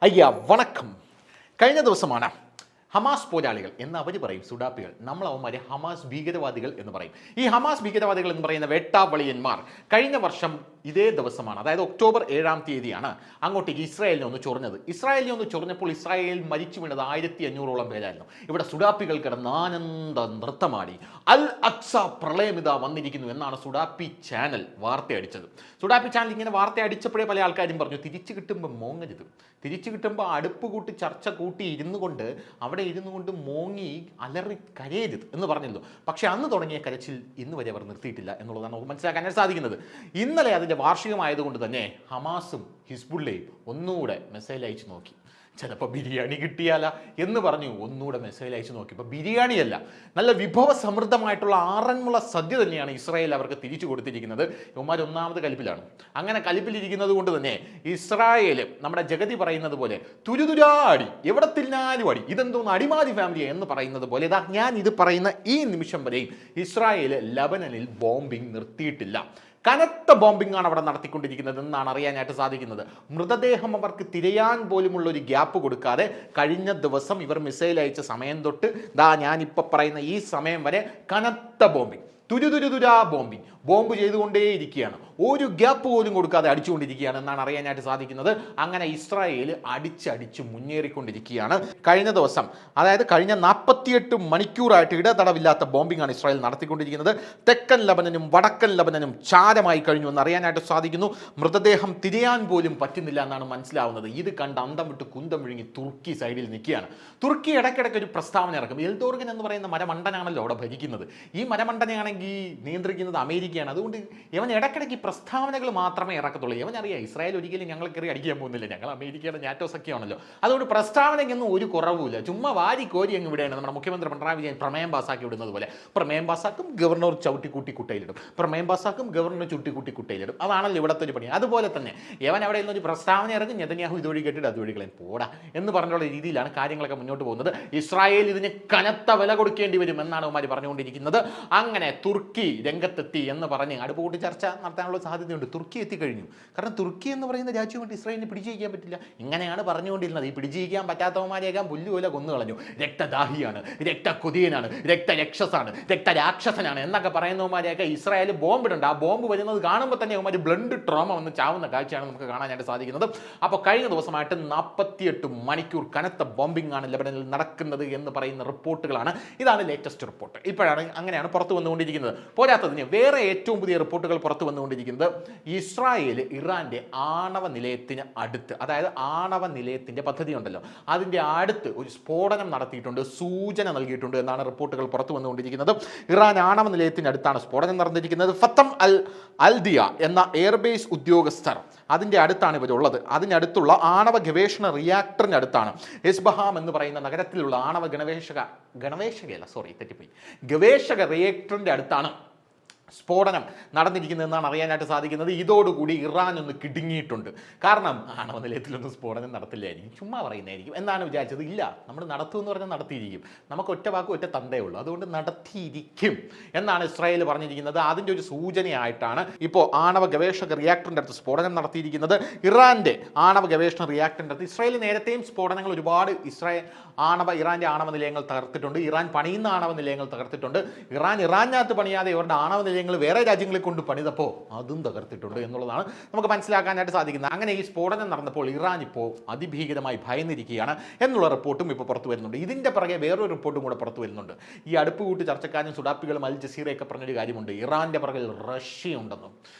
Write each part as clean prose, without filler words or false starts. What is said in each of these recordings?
അയ്യ വണക്കം. കഴിഞ്ഞ ദിവസമാണ് ഹമാസ് പോരാളികൾ എന്ന് അവർ പറയും, സുഡാപ്പികൾ. നമ്മൾ അവന്മാരെ ഹമാസ് ഭീകരവാദികൾ എന്ന് പറയും. ഈ ഹമാസ് ഭീകരവാദികൾ എന്ന് പറയുന്ന വേട്ടാവളിയന്മാർ കഴിഞ്ഞ വർഷം ഇതേ ദിവസമാണ്, അതായത് ഒക്ടോബർ 7-ാം തീയതിയാണ് അങ്ങോട്ടേക്ക് ഇസ്രായേലിനെ ഒന്ന് ചൊറിഞ്ഞത്. ഇസ്രായേലിനെ ഒന്ന് ചൊറിഞ്ഞപ്പോൾ ഇസ്രായേൽ മരിച്ചു വീണത് 1500-ഓളം പേരായിരുന്നു. ഇവിടെ സുഡാപ്പികൾ കിടന്ന് ആനന്ദ നൃത്തമാടി. അൽ അക്സ പ്രളയമിത വന്നിരിക്കുന്നു എന്നാണ് സുഡാപ്പി ചാനൽ വാർത്തയടിച്ചത്. സുഡാപ്പി ചാനൽ ഇങ്ങനെ വാർത്ത അടിച്ചപ്പോഴേ പല ആൾക്കാരും പറഞ്ഞു, തിരിച്ചു കിട്ടുമ്പോൾ മോങ്ങരുത്, തിരിച്ചു കിട്ടുമ്പോൾ അടുപ്പ് കൂട്ടി ചർച്ച കൂട്ടി ഇരുന്നു കൊണ്ട് അവിടെ ഇരുന്നു കൊണ്ട് മോങ്ങി അലറി കരയരുത് എന്ന് പറഞ്ഞിരുന്നു. പക്ഷേ അന്ന് തുടങ്ങിയ കരച്ചിൽ ഇന്ന് വരെ അവർ നിർത്തിയിട്ടില്ല എന്നുള്ളതാണ് നമുക്ക് മനസ്സിലാക്കാൻ സാധിക്കുന്നത്. ഇന്നലെ അതിൻ്റെ വാർഷികമായതുകൊണ്ട് തന്നെ ഹമാസും ഹിസ്ബുള്ളയും ഒന്നുകൂടെ മെസ്സേജ് അയച്ചു നോക്കി. ചിലപ്പോൾ ബിരിയാണി കിട്ടിയാല എന്ന് പറഞ്ഞു ഒന്നുകൂടെ മെസ്സേജ് അയച്ചു നോക്കി. ഇപ്പോൾ ബിരിയാണിയല്ല, നല്ല വിഭവ സമൃദ്ധമായിട്ടുള്ള ആറന്മുള സദ്യ തന്നെയാണ് ഇസ്രായേൽ അവർക്ക് തിരിച്ചു കൊടുത്തിരിക്കുന്നത്. ഇവന്മാർ ഒന്നാമത് കലിപ്പിലാണ്. അങ്ങനെ കലിപ്പിലിരിക്കുന്നത് കൊണ്ട് തന്നെ ഇസ്രായേൽ നമ്മുടെ ജഗതി പറയുന്നത് പോലെ തുരുതുരാടി എവിടെ തിന്നാലും അടി, ഇതെന്തോന്ന് അടിമാതി ഫാമിലി എന്ന് പറയുന്നത് പോലെ ഇതാ ഞാൻ ഇത് പറയുന്ന ഈ നിമിഷം വരെയും ഇസ്രായേൽ ലബനനിൽ ബോംബിംഗ് നിർത്തിയിട്ടില്ല. കനത്ത ബോംബിംഗ് ആണ് അവിടെ നടത്തിക്കൊണ്ടിരിക്കുന്നത് എന്നാണ് അറിയാനായിട്ട് സാധിക്കുന്നത്. മൃതദേഹം അവർക്ക് തിരയാൻ പോലുമുള്ള ഒരു ഗ്യാപ്പ് കൊടുക്കാതെ കഴിഞ്ഞ ദിവസം ഇവർ മിസൈൽ അയച്ച സമയം തൊട്ട് ഞാനിപ്പോൾ പറയുന്ന ഈ സമയം വരെ കനത്ത ബോംബിംഗ്, തുരുതുരുതുരാ ബോംബിംഗ്, ബോംബ് ചെയ്തുകൊണ്ടേയിരിക്കുകയാണ്. ഒരു ഗ്യാപ്പ് പോലും കൊടുക്കാതെ അടിച്ചുകൊണ്ടിരിക്കുകയാണ് എന്നാണ് അറിയാനായിട്ട് സാധിക്കുന്നത്. അങ്ങനെ ഇസ്രായേൽ അടിച്ചടിച്ച് മുന്നേറിക്കൊണ്ടിരിക്കുകയാണ്. കഴിഞ്ഞ ദിവസം, അതായത് കഴിഞ്ഞ 48 മണിക്കൂറായിട്ട് ഇടതടവില്ലാത്ത ബോംബിംഗ് ആണ് ഇസ്രായേൽ നടത്തിക്കൊണ്ടിരിക്കുന്നത്. തെക്കൻ ലബനനും വടക്കൻ ലബനനും ചാരമായി കഴിഞ്ഞു എന്ന് അറിയാനായിട്ട് സാധിക്കുന്നു. മൃതദേഹം തിരയാൻ പോലും പറ്റുന്നില്ല എന്നാണ് മനസ്സിലാവുന്നത്. ഇത് കണ്ട് അന്തം വിട്ട് കുന്തം വിഴുങ്ങി തുർക്കി സൈഡിൽ നിൽക്കുകയാണ്. തുർക്കി ഇടയ്ക്കിടയ്ക്ക് ഒരു പ്രസ്താവന ഇറക്കും. എൽദോർഗൻ എന്ന് പറയുന്ന മരമണ്ടനാണല്ലോ അവിടെ ഭരിക്കുന്നത്. ഈ മരമണ്ടനെയാണെങ്കിൽ നിയന്ത്രിക്കുന്നത് അമേരിക്കയാണ്. അതുകൊണ്ട് ഇവൻ ഇടയ്ക്കിടയ്ക്ക് പ്രസ്താവനകൾ മാത്രമേ ഇറക്കത്തുള്ളൂ. ഇവനറിയാം ഇസ്രായേൽ ഒരിക്കലും ഞങ്ങൾ കയറി അടിക്കാൻ പോകുന്നില്ല, ഞങ്ങൾ അമേരിക്കയുടെ നാറ്റോ സഖ്യമാണല്ലോ. അതുകൊണ്ട് പ്രസ്താവനയ്ക്കൊന്നും ഒരു കുറവുമില്ല. ചുമ്മാ വാരി കോരി അങ്ങ് വിടുകയാണ്. നമ്മുടെ മുഖ്യമന്ത്രി പിണറായി വിജയൻ പ്രമേയം പാസ്സാക്കി വിടുന്നത് പോലെ പ്രമേയം പാസ്സാക്കും, ഗവർണർ ചവിട്ടിക്കൂട്ടി കുട്ടയിലിടും, പ്രമേയം പാസ്സാക്കും, ഗവർണർ ചുട്ടിക്കൂട്ടി കുട്ടയിലിടും. അതാണല്ലോ ഇവിടുത്തെ ഒരു പണി. അതുപോലെ തന്നെ ഇവൻ അവിടെ നിന്നൊരു പ്രസ്താവന ഇറങ്ങും, നെതന്യാഹു ഇതുവഴി കേട്ടിട്ട് അതുവഴി കളയും പോടാ എന്ന് പറഞ്ഞുള്ള രീതിയിലാണ് കാര്യങ്ങളൊക്കെ മുന്നോട്ട് പോകുന്നത്. ഇസ്രായേൽ ഇതിന് കനത്ത വില കൊടുക്കേണ്ടി വരും എന്നാണ് അവന്മാർ പറഞ്ഞുകൊണ്ടിരിക്കുന്നത്. അങ്ങനെ തുർക്കി രംഗത്തെത്തി എന്ന് പറഞ്ഞ് അടുപ്പുകൂട്ടി ചർച്ച നടത്താനുള്ള സാധ്യതയുണ്ട്. തുർക്കി എത്തിക്കഴിഞ്ഞു. കാരണം തുർക്കി എന്ന് പറയുന്ന രാജ്യമായിട്ട് ഇസ്രായേലിനെ പിടിച്ചിരിക്കാൻ പറ്റില്ല. ഇങ്ങനെയാണ് പറഞ്ഞുകൊണ്ടിരുന്നത്. ഈ പിടിച്ചിരിക്കാൻ പറ്റാത്തവന്മാരെയൊക്കെ പുല്ലുപോലെ കൊന്നു കളഞ്ഞു. രക്തദാഹിയാണ്, രക്തകൊതിയനാണ്, രക്തരക്ഷസാണ്, രക്തരാക്ഷസനാണ് എന്നൊക്കെ പറയുന്നവന്മാരെയൊക്കെ ഇസ്രായേൽ ബോംബിടുണ്ട്. ആ ബോംബ് വരുന്നത് കാണുമ്പോൾ തന്നെ അവന്മാർ ബ്ലഡ് ട്രോമ വന്ന് ചാവുന്ന കാഴ്ചയാണ് നമുക്ക് കാണാനായിട്ട് സാധിക്കുന്നത്. അപ്പോൾ കഴിഞ്ഞ ദിവസമായിട്ട് 48 മണിക്കൂർ കനത്ത ബോംബിംഗ് ആണ് ലബനനിൽ നടക്കുന്നത് എന്ന് പറയുന്ന റിപ്പോർട്ടുകളാണ്. ഇതാണ് ലേറ്റസ്റ്റ് റിപ്പോർട്ട്. ഇപ്പോഴാണ് അങ്ങനെയാണ് പുറത്തു വന്നുകൊണ്ടിരിക്കുന്നത്. പോരാത്തതിന് വേറെ ഏറ്റവും പുതിയ റിപ്പോർട്ടുകൾ പുറത്തു വന്നുകൊണ്ടിരിക്കുന്നത് ഇസ്രായേൽ ഇറാന്റെ ആണവ നിലയത്തിന് അടുത്ത്, അതായത് ആണവ നിലയത്തിന്റെ പദ്ധതി ഉണ്ടല്ലോ അതിന്റെ അടുത്ത് ഒരു സ്ഫോടനം നടത്തിയിട്ടുണ്ട്, സൂചന നൽകിയിട്ടുണ്ട് എന്നാണ് റിപ്പോർട്ടുകൾ പുറത്തു വന്നുകൊണ്ടിരിക്കുന്നത്. ഇറാൻ ആണവ നിലയത്തിന് അടുത്താണ് സ്ഫോടനം നടന്നിരിക്കുന്നത്. ഫത്തം അൽദിയ എന്ന എയർബേസ് ഉദ്യോഗസ്ഥർ അതിൻ്റെ അടുത്താണ് ഇവരുള്ളത്. അതിനടുത്തുള്ള ആണവ ഗവേഷണ റിയാക്ടറിന് അടുത്താണ്. എസ്ബഹാം എന്ന് പറയുന്ന നഗരത്തിലുള്ള ആണവ ഗവേഷക റിയാക്ടറിൻ്റെ അടുത്താണ് സ്ഫോടനം നടന്നിരിക്കുന്നതെന്നാണ് അറിയാനായിട്ട് സാധിക്കുന്നത്. ഇതോടുകൂടി ഇറാൻ ഒന്ന് കിടുങ്ങിയിട്ടുണ്ട്. കാരണം ആണവ നിലയത്തിലൊന്നും സ്ഫോടനം നടത്തില്ലായിരിക്കും, ചുമ്മാ പറയുന്നതായിരിക്കും എന്നാണ് വിചാരിച്ചത്. ഇല്ല, നമ്മൾ നടത്തുമെന്ന് പറഞ്ഞാൽ നടത്തിയിരിക്കും. നമുക്ക് ഒറ്റ വാക്കും ഒറ്റ തന്തേ ഉള്ളൂ, അതുകൊണ്ട് നടത്തിയിരിക്കും എന്നാണ് ഇസ്രായേൽ പറഞ്ഞിരിക്കുന്നത്. അതിൻ്റെ ഒരു സൂചനയായിട്ടാണ് ഇപ്പോൾ ആണവ ഗവേഷക റിയാക്ടറിൻ്റെ അടുത്ത് സ്ഫോടനം നടത്തിയിരിക്കുന്നത്. ഇറാൻ്റെ ആണവ ഗവേഷണ റിയാക്ടറിൻ്റെ അടുത്ത് ഇസ്രായേൽ നേരത്തെയും സ്ഫോടനങ്ങൾ ഒരുപാട് ഇറാൻ്റെ ആണവ നിലയങ്ങൾ തകർത്തിട്ടുണ്ട്. ഇറാൻ പണിയുന്ന ആണവ നിലയങ്ങൾ തകർത്തിട്ടുണ്ട്. ഇറാനകത്ത് പണിയാതെ ഇവരുടെ ആണവ നിലയങ്ങൾ വേറെ രാജ്യങ്ങളെ കൊണ്ട് പണിതപ്പോൾ അതും തകർത്തിട്ടുണ്ട് എന്നുള്ളതാണ് നമുക്ക് മനസ്സിലാക്കാനായിട്ട് സാധിക്കുന്നത്. അങ്ങനെ ഈ സ്ഫോടനം നടന്നപ്പോൾ ഇറാൻ ഇപ്പോൾ അതിഭീകരമായി ഭയന്നിരിക്കുകയാണ് എന്നുള്ള റിപ്പോർട്ടും ഇപ്പോൾ പുറത്തു വരുന്നുണ്ട്. ഇതിൻ്റെ പിറകെ വേറൊരു റിപ്പോർട്ടും കൂടെ പുറത്തു വരുന്നുണ്ട്. ഈ അടുപ്പ് കൂട്ടി ചർച്ചക്കാരും സുഡാപ്പികളും അൽ ജസീറയൊക്കെ പറഞ്ഞൊരു കാര്യമുണ്ട്, ഇറാൻ്റെ പിറകിൽ റഷ്യ ഉണ്ടെന്നും.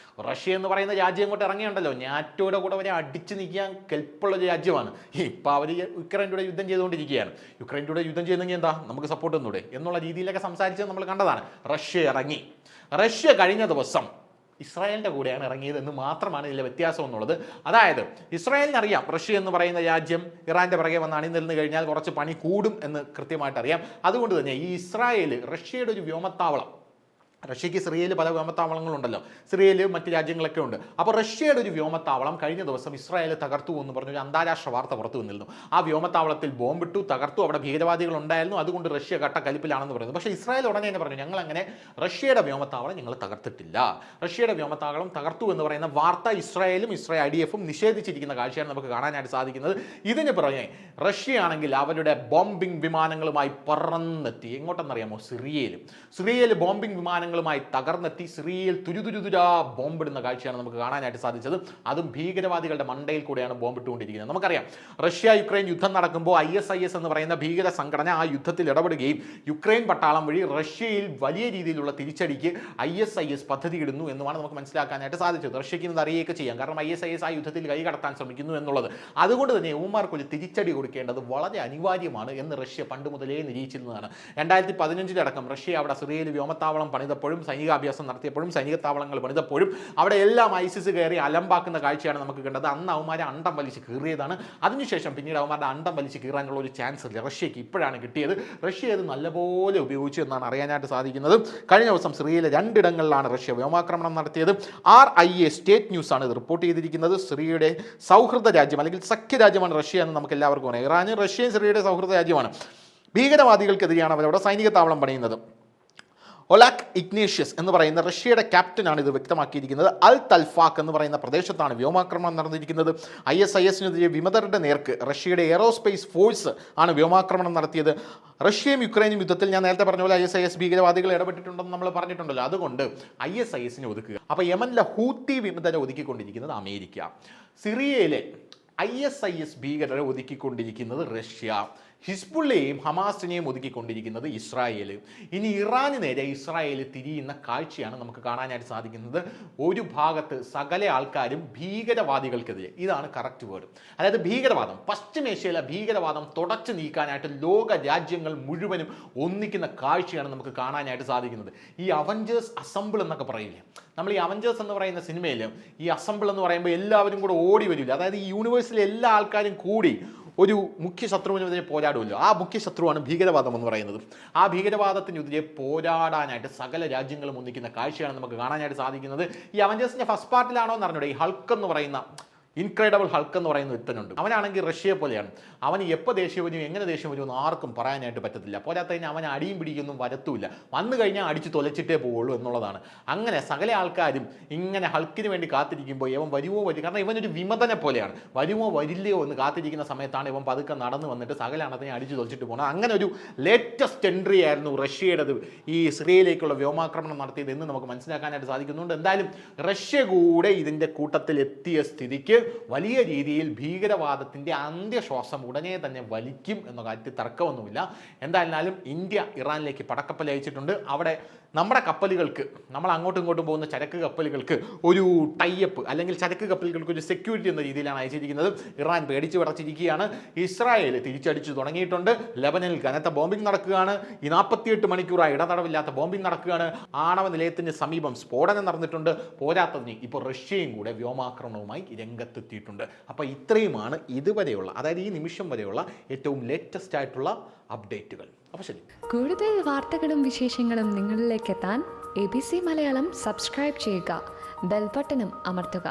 റഷ്യ എന്ന് പറയുന്ന രാജ്യം അങ്ങോട്ട് ഇറങ്ങിയുണ്ടല്ലോ, നാറ്റോയുടെ കൂടെ വരെ അടിച്ചു നിൽക്കാൻ കെൽപ്പുള്ളൊരു രാജ്യമാണ്. ഇപ്പോൾ അവർ യുക്രൈൻ്റെ യുദ്ധം ചെയ്തുകൊണ്ടിരിക്കുകയാണ്. യുക്രൈൻ്റെ യുദ്ധം ചെയ്യുന്നെങ്കിൽ എന്താ നമുക്ക് സപ്പോർട്ട് ഒന്നൂടെ എന്നുള്ള രീതിയിലൊക്കെ സംസാരിച്ചത് നമ്മൾ കണ്ടതാണ്. റഷ്യ ഇറങ്ങി. റഷ്യ കഴിഞ്ഞ ദിവസം ഇസ്രായേലിൻ്റെ കൂടെയാണ് ഇറങ്ങിയതെന്ന് മാത്രമാണ് ഇതിലെ വ്യത്യാസം എന്നുള്ളത്. അതായത് ഇസ്രായേലിനറിയാം റഷ്യ എന്ന് പറയുന്ന രാജ്യം ഇറാൻ്റെ പിറകെ വന്ന് അണിനിരന്ന് കഴിഞ്ഞാൽ കുറച്ച് പണി കൂടും എന്ന് കൃത്യമായിട്ട് അറിയാം. അതുകൊണ്ട് തന്നെ ഈ ഇസ്രായേൽ റഷ്യയുടെ ഒരു വ്യോമത്താവളം റഷ്യക്ക് സിറിയയിൽ പല വ്യോമത്താവളങ്ങളുണ്ടല്ലോ, സിറിയയിൽ മറ്റ് രാജ്യങ്ങളൊക്കെ ഉണ്ട്. അപ്പോൾ റഷ്യയുടെ ഒരു വ്യോമത്താവളം കഴിഞ്ഞ ദിവസം ഇസ്രായേൽ തകർത്തു എന്ന് പറഞ്ഞൊരു അന്താരാഷ്ട്ര വാർത്ത പുറത്തു വന്നിരുന്നു. ആ വ്യോമത്താവളത്തിൽ ബോംബിട്ടു, തകർത്തു, അവിടെ ഭീകരവാദികൾ ഉണ്ടായിരുന്നു, അതുകൊണ്ട് റഷ്യ കട്ട കലിപ്പിലാണെന്ന് പറയുന്നത്. പക്ഷേ ഇസ്രായേൽ ഉടനെ തന്നെ പറഞ്ഞു, ഞങ്ങൾ അങ്ങനെ റഷ്യയുടെ വ്യോമത്താവളം ഞങ്ങൾ തകർത്തിട്ടില്ല, റഷ്യയുടെ വ്യോമത്താവളം തകർത്തു എന്ന് പറയുന്ന വാർത്ത ഇസ്രായേലും IDF-ഉം നിഷേധിച്ചിരിക്കുന്ന കാഴ്ചയാണ് നമുക്ക് കാണാനായിട്ട് സാധിക്കുന്നത്. ഇതിന് പുറമെ റഷ്യയാണെങ്കിൽ അവരുടെ ബോംബിംഗ് വിമാനങ്ങളുമായി പറന്നെത്തി. എങ്ങോട്ടെന്നറിയാമോ? സിറിയയിൽ ബോംബിംഗ് വിമാനങ്ങളുമായി തകർന്നെത്തി സിറിയയിൽ തുരുതുരുതുരാ ബോംബിടുന്ന കാഴ്ചയാണ് നമുക്ക് കാണാനായിട്ട് സാധിച്ചത്. അതും ഭീകരവാദികളുടെ മണ്ടയിൽ കൂടെയാണ് ബോംബിട്ടുകൊണ്ടിരിക്കുന്നത്. നമുക്കറിയാം, റഷ്യ യുക്രൈൻ യുദ്ധം നടക്കുമ്പോൾ ISIS എന്ന് പറയുന്ന ഭീകര സംഘടന ആ യുദ്ധത്തിൽ ഇടപെടുകയും യുക്രൈൻ പട്ടാളം വഴി റഷ്യയിൽ വലിയ രീതിയിലുള്ള തിരിച്ചടിക്ക് ISIS പദ്ധതിയിടുന്നു എന്നുമാണ് നമുക്ക് മനസ്സിലാക്കാനായിട്ട് സാധിച്ചത്. റഷ്യയ്ക്ക് ഇത് അറിയുകയൊക്കെ ചെയ്യാം, കാരണം ISIS ആ യുദ്ധത്തിൽ കൈകടത്താൻ ശ്രമിക്കുന്നു എന്നുള്ളത്. അതുകൊണ്ട് തന്നെ യൗമാർക്കൊരു തിരിച്ചടി കൊടുക്കേണ്ടത് വളരെ അനിവാര്യമാണ് എന്ന് റഷ്യ പണ്ട് മുതലേ നിരീക്ഷിച്ചിരുന്നതാണ്. 2015 റഷ്യ അവിടെ സിറിയയിൽ വ്യോമത്താവളം പണിതപ്പോഴും, സൈനികാഭ്യാസം നടത്തിയപ്പോഴും, സൈനിക താവളങ്ങൾ പണിതപ്പോഴും അവിടെ എല്ലാം ISIS കയറി അലമ്പാക്കുന്ന കാഴ്ചയാണ് നമുക്ക് കണ്ടത്. അന്ന് അവന്മാരെ അണ്ടം വലിച്ച് കീറിയതാണ്. അതിനുശേഷം പിന്നീട് അവന്മാരുടെ അണ്ടം വലിച്ച് കീറാനുള്ള ഒരു ചാൻസ് റഷ്യയ്ക്ക് ഇപ്പോഴാണ് കിട്ടിയത്. റഷ്യ അത് നല്ലപോലെ ഉപയോഗിച്ചു എന്നാണ് അറിയാനായിട്ട് സാധിക്കുന്നത്. കഴിഞ്ഞ ദിവസം സിറിയയിലെ 2 ഇടങ്ങളിലാണ് റഷ്യ വ്യോമാക്രമണം നടത്തിയത്. RIA സ്റ്റേറ്റ് ന്യൂസ് ആണ് ഇത് റിപ്പോർട്ട് ചെയ്തിരിക്കുന്നത്. സിറിയയുടെ സൗഹൃദ രാജ്യം അല്ലെങ്കിൽ സഖ്യരാജ്യമാണ് റഷ്യ എന്ന് നമുക്ക് എല്ലാവർക്കും അറിയാം. ഇറാനും റഷ്യയും സിറിയയുടെ സൗഹൃദ രാജ്യമാണ്. ഭീകരവാദികൾക്കെതിരെയാണ് അവരവിടെ സൈനിക താവളം പണിയുന്നത്. ഒലാക് ഇഗ്നേഷ്യസ് എന്ന് പറയുന്ന റഷ്യയുടെ ക്യാപ്റ്റനാണ് ഇത് വ്യക്തമാക്കിയിരിക്കുന്നത്. അൽ തൽഫാക്ക് എന്ന് പറയുന്ന പ്രദേശത്താണ് വ്യോമാക്രമണം നടന്നിരിക്കുന്നത്. ISIS-നെതിരെ വിമതരുടെ നേർക്ക് റഷ്യയുടെ എയറോസ്പേസ് ഫോഴ്സ് ആണ് വ്യോമാക്രമണം നടത്തിയത്. റഷ്യയും യുക്രൈനും യുദ്ധത്തിൽ ഞാൻ നേരത്തെ പറഞ്ഞ പോലെ ISIS ഭീകരവാദികൾ ഇടപെട്ടിട്ടുണ്ടെന്ന് നമ്മൾ പറഞ്ഞിട്ടുണ്ടല്ലോ. അതുകൊണ്ട് ISIS-നെ ഒതുക്കുക. അപ്പോൾ യമനിലെ ഹൂത്തി വിമതരെ ഒതുക്കിക്കൊണ്ടിരിക്കുന്നത് അമേരിക്ക, സിറിയയിലെ ISIS ഭീകരരെ ഒതുക്കിക്കൊണ്ടിരിക്കുന്നത് റഷ്യ, ഹിസ്ബുള്ളയെയും ഹമാസിനെയും ഒതുക്കിക്കൊണ്ടിരിക്കുന്നത് ഇസ്രായേൽ. ഇനി ഇറാന് നേരെ ഇസ്രായേൽ തിരിയുന്ന കാഴ്ചയാണ് നമുക്ക് കാണാനായിട്ട് സാധിക്കുന്നത്. ഒരു ഭാഗത്ത് സകല ആൾക്കാരും ഭീകരവാദികൾക്കെതിരെ, ഇതാണ് കറക്റ്റ് വേർഡ്, അതായത് ഭീകരവാദം, പശ്ചിമേഷ്യയിലെ ഭീകരവാദം തുടച്ചു നീക്കാനായിട്ട് ലോക രാജ്യങ്ങൾ മുഴുവനും ഒന്നിക്കുന്ന കാഴ്ചയാണ് നമുക്ക് കാണാനായിട്ട് സാധിക്കുന്നത്. ഈ അവഞ്ചേഴ്സ് അസംബിൾ എന്നൊക്കെ പറയില്ലേ, നമ്മൾ ഈ അവഞ്ചേഴ്സ് എന്ന് പറയുന്ന സിനിമയിൽ ഈ അസംബിൾ എന്ന് പറയുമ്പോൾ എല്ലാവരും കൂടെ ഓടി വരില്ല, അതായത് ഈ യൂണിവേഴ്സിലെ എല്ലാ ആൾക്കാരും കൂടി ഒരു മുഖ്യ ശത്രുവിനെതിരെ പോരാടുമല്ലോ. ആ മുഖ്യ ശത്രുവാണ് ഭീകരവാദം എന്ന് പറയുന്നത്. ആ ഭീകരവാദത്തിനെതിരെ പോരാടാനായിട്ട് സകല രാജ്യങ്ങളും ഒന്നിക്കുന്ന കാഴ്ചയാണ് നമുക്ക് കാണാനായിട്ട് സാധിക്കുന്നത്. ഈ അവഞ്ചേഴ്സിന്റെ ഫസ്റ്റ് പാർട്ടിലാണോ എന്ന് അറിഞ്ഞൂടെ, ഈ ഹൾക്ക് എന്ന് പറയുന്ന ഇൻക്രെഡിബിൾ ഹൾക്ക് എന്ന് പറയുന്ന ഒരുത്തനുണ്ട്. അവനാണെങ്കിൽ റഷ്യയെ പോലെയാണ്. അവന് എപ്പോൾ ദേഷ്യം വരും, എങ്ങനെ ദേഷ്യം വരുമെന്ന് ആർക്കും പറയാനായിട്ട് പറ്റത്തില്ല. പോരാത്ത കഴിഞ്ഞാൽ അവൻ അടിയും പിടിക്കൊന്നും വരത്തുമില്ല, വന്നു കഴിഞ്ഞാൽ അടിച്ച് തൊലച്ചിട്ടേ പോവുള്ളൂ എന്നുള്ളതാണ്. അങ്ങനെ സകല ആൾക്കാരും ഇങ്ങനെ ഹൾക്കിന് വേണ്ടി കാത്തിരിക്കുമ്പോൾ ഇവൻ വരുമോ കാരണം ഇവനൊരു വിമതനെ പോലെയാണ്, വരുമോ വരില്ലയോ എന്ന് കാത്തിരിക്കുന്ന സമയത്താണ് ഇവൻ പതുക്കെ നടന്നു വന്നിട്ട് സകല അണത്തിനെ അടിച്ച് തൊലച്ചിട്ട് പോകുന്നത്. അങ്ങനെ ഒരു ലേറ്റസ്റ്റ് എൻട്രി ആയിരുന്നു റഷ്യയുടേത് ഈ സിറിയയിലേക്കുള്ള വ്യോമാക്രമണം നടത്തിയത് എന്ന് നമുക്ക് മനസ്സിലാക്കാനായിട്ട് സാധിക്കുന്നുണ്ട്. എന്തായാലും റഷ്യ കൂടെ ഇതിൻ്റെ കൂട്ടത്തിൽ എത്തിയ സ്ഥിതിക്ക് വലിയ രീതിയിൽ ഭീകരവാദത്തിൻ്റെ അന്ത്യശ്വാസം ഉടനെ തന്നെ വലിക്കും എന്ന കാര്യത്തിൽ തർക്കമൊന്നുമില്ല. എന്തായാലും ഇന്ത്യ ഇറാനിലേക്ക് പടക്കപ്പൽ അയച്ചിട്ടുണ്ട്. അവിടെ നമ്മുടെ കപ്പലുകൾക്ക്, നമ്മൾ അങ്ങോട്ടും ഇങ്ങോട്ടും പോകുന്ന ചരക്ക് കപ്പലുകൾക്ക് ഒരു ടൈപ്പ് അല്ലെങ്കിൽ ചരക്ക് കപ്പലുകൾക്ക് ഒരു സെക്യൂരിറ്റി എന്ന രീതിയിലാണ് അയച്ചിരിക്കുന്നത്. ഇറാൻ പേടിച്ച് വിറച്ചിരിക്കുകയാണ്. ഇസ്രായേൽ തിരിച്ചടിച്ചു തുടങ്ങിയിട്ടുണ്ട്. ലെബനനിൽ കനത്ത ബോംബിംഗ് നടക്കുകയാണ്. ഈ 48 മണിക്കൂറായി ഇടതടവില്ലാത്ത ബോംബിംഗ് നടക്കുകയാണ്. ആണവ നിലയത്തിന് സമീപം സ്ഫോടനം നടന്നിട്ടുണ്ട്. പോരാത്തതിന് ഇപ്പോൾ റഷ്യയും കൂടെ വ്യോമാക്രമണവുമായി രംഗത്തെത്തിയിട്ടുണ്ട്. അപ്പോൾ ഇത്രയുമാണ് ഇതുവരെയുള്ള, അതായത് ഈ നിമിഷം വരെയുള്ള ഏറ്റവും ലേറ്റസ്റ്റ് ആയിട്ടുള്ള അപ്ഡേറ്റുകൾ. അപ്പോൾ ശരി, കൂടുതൽ വാർത്തകളും വിശേഷങ്ങളും നിങ്ങളിലേക്ക് എത്താൻ ABC മലയാളം സബ്സ്ക്രൈബ് ചെയ്യുക, ബെൽ ബട്ടണും അമർത്തുക.